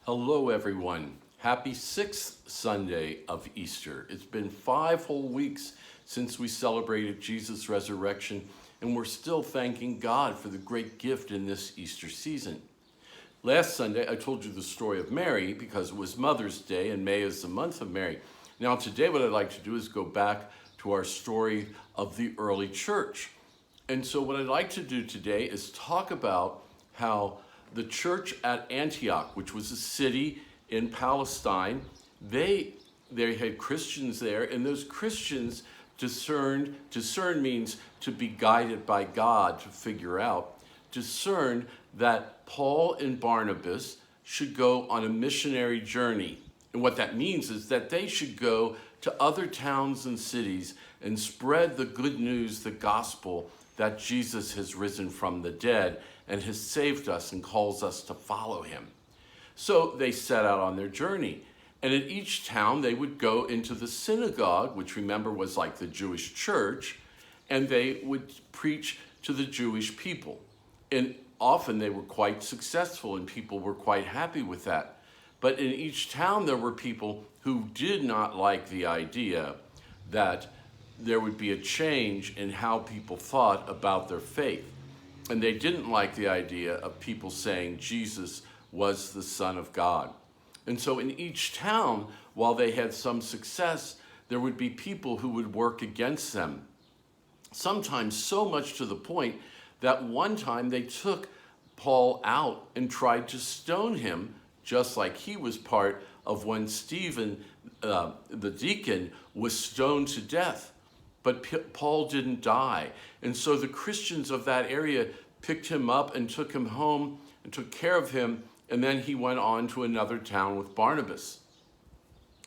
Hello, everyone. Happy sixth Sunday of Easter. It's been 5 whole weeks since we celebrated Jesus' resurrection, and we're still thanking God for the great gift in this Easter season. Last Sunday, I told you the story of Mary because it was Mother's Day, and May is the month of Mary. Now, today, what I'd like to do is go back to our story of the early church. And so what I'd like to do today is talk about how the church at Antioch, which was a city in Palestine, they had Christians there, and those Christians discerned means to be guided by God, to figure out, discerned that Paul and Barnabas should go on a missionary journey. And what that means is that they should go to other towns and cities and spread the good news, the gospel, that Jesus has risen from the dead and has saved us and calls us to follow him. So they set out on their journey. And in each town, they would go into the synagogue, which remember was like the Jewish church, and they would preach to the Jewish people. And often they were quite successful, and people were quite happy with that. But in each town, there were people who did not like the idea that there would be a change in how people thought about their faith. And they didn't like the idea of people saying Jesus was the Son of God. And so in each town, while they had some success, there would be people who would work against them. Sometimes so much to the point that one time they took Paul out and tried to stone him, just like he was part of when Stephen, the deacon, was stoned to death. But Paul didn't die. And so the Christians of that area picked him up and took him home and took care of him. And then he went on to another town with Barnabas.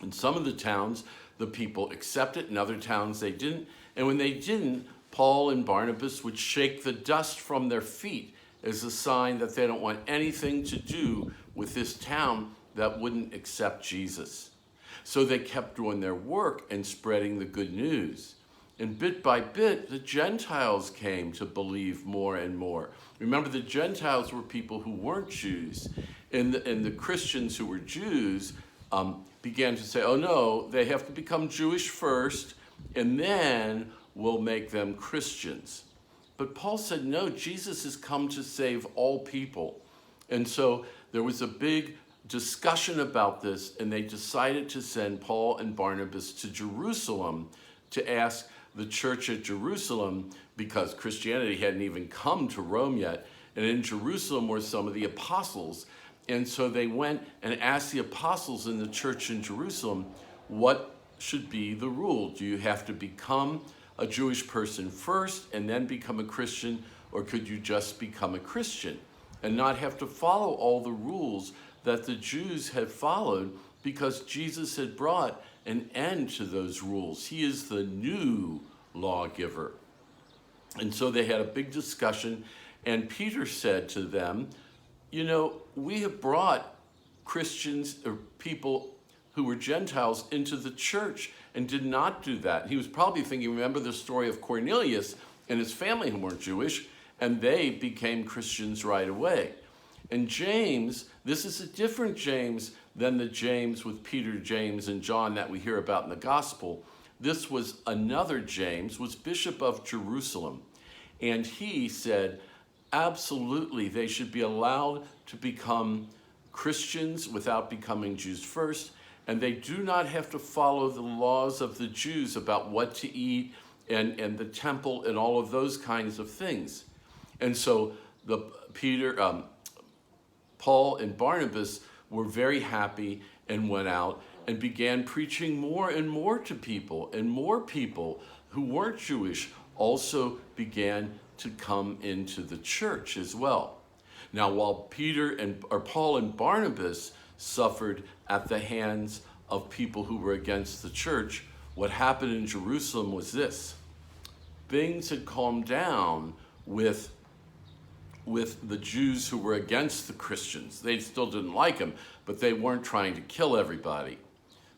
In some of the towns, the people accepted. In other towns, they didn't. And when they didn't, Paul and Barnabas would shake the dust from their feet as a sign that they don't want anything to do with this town that wouldn't accept Jesus. So they kept doing their work and spreading the good news. And bit by bit, the Gentiles came to believe more and more. Remember, the Gentiles were people who weren't Jews. And the Christians who were Jews began to say, oh no, they have to become Jewish first, and then we'll make them Christians. But Paul said, no, Jesus has come to save all people. And so there was a big discussion about this, and they decided to send Paul and Barnabas to Jerusalem to ask the church at Jerusalem, because Christianity hadn't even come to Rome yet, and in Jerusalem were some of the apostles. And so they went and asked the apostles in the church in Jerusalem, what should be the rule? Do you have to become a Jewish person first and then become a Christian, or could you just become a Christian and not have to follow all the rules that the Jews had followed, because Jesus had brought an end to those rules? He is the new lawgiver. And so they had a big discussion, and Peter said to them, you know, we have brought Christians or people who were Gentiles into the church and did not do that. He was probably thinking, remember the story of Cornelius and his family who weren't Jewish, and they became Christians right away. And James, this is a different James than the James with Peter, James, and John that we hear about in the gospel. This was another James, was Bishop of Jerusalem. And he said, absolutely, they should be allowed to become Christians without becoming Jews first. And they do not have to follow the laws of the Jews about what to eat and the temple and all of those kinds of things. And so Paul and Barnabas were very happy and went out and began preaching more and more to people, and more people who weren't Jewish also began to come into the church as well. Now, while Paul and Barnabas suffered at the hands of people who were against the church, what happened in Jerusalem was this. Things had calmed down with the Jews who were against the Christians. They still didn't like them, but they weren't trying to kill everybody.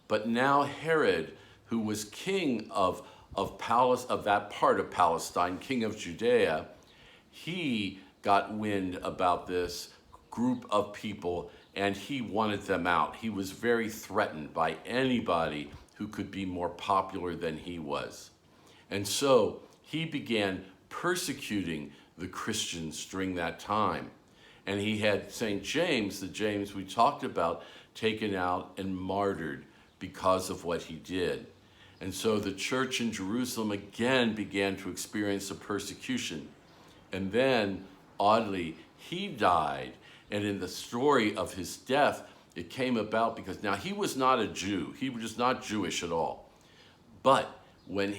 But now Herod, who was king of that part of Palestine, king of Judea, he got wind about this group of people, and he wanted them out. He was very threatened by anybody who could be more popular than he was. And so he began persecuting the Christians during that time. And he had St. James, the James we talked about, taken out and martyred because of what he did. And so the church in Jerusalem again began to experience a persecution. And then, oddly, he died. And in the story of his death, it came about because now he was not a Jew. He was not Jewish at all. But when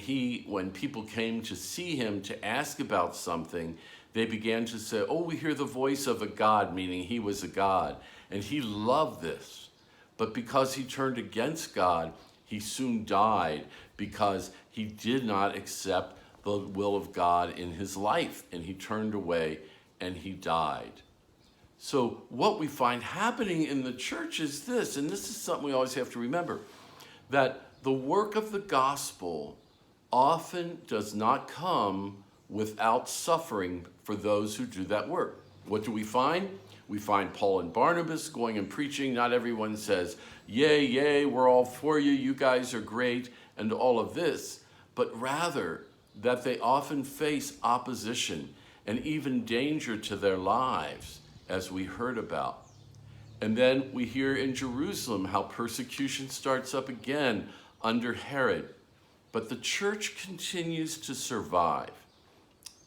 people came to see him to ask about something, they began to say, oh, we hear the voice of a God, meaning he was a God. And he loved this. But because he turned against God, he soon died because he did not accept the will of God in his life. And he turned away and he died. So what we find happening in the church is this, and this is something we always have to remember, that the work of the gospel often does not come without suffering for those who do that work. What do we find? We find Paul and Barnabas going and preaching. Not everyone says, yay, yay, we're all for you, you guys are great, and all of this, but rather that they often face opposition and even danger to their lives, as we heard about. And then we hear in Jerusalem how persecution starts up again under Herod. But the church continues to survive.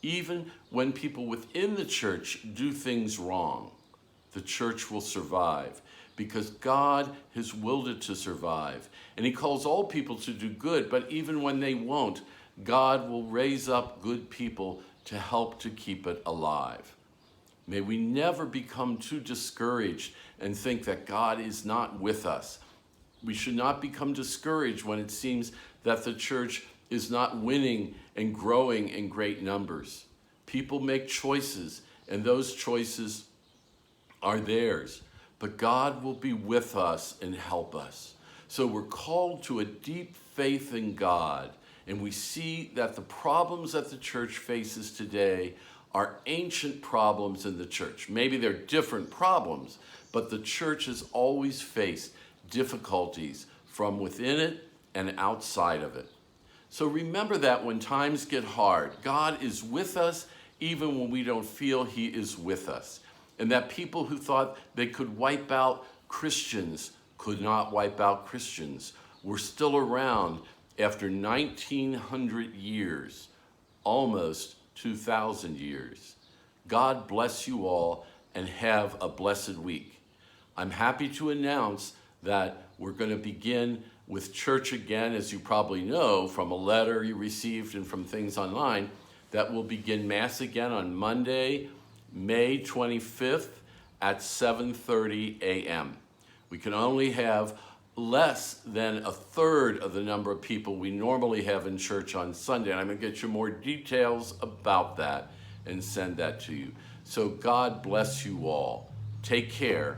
Even when people within the church do things wrong, the church will survive because God has willed it to survive. And he calls all people to do good, but even when they won't, God will raise up good people to help to keep it alive. May we never become too discouraged and think that God is not with us. We should not become discouraged when it seems that the church is not winning and growing in great numbers. People make choices, and those choices are theirs. But God will be with us and help us. So we're called to a deep faith in God, and we see that the problems that the church faces today are ancient problems in the church. Maybe they're different problems, but the church has always faced difficulties from within it and outside of it. So remember that when times get hard, God is with us even when we don't feel he is with us. And that people who thought they could wipe out Christians could not wipe out Christians. We're still around after 1900 years, almost 2,000 years. God bless you all and have a blessed week. I'm happy to announce that we're going to begin with church again, as you probably know from a letter you received and from things online, that we'll begin Mass again on Monday, May 25th at 7:30 a.m. We can only have less than a third of the number of people we normally have in church on Sunday. And I'm going to get you more details about that and send that to you. So God bless you all. Take care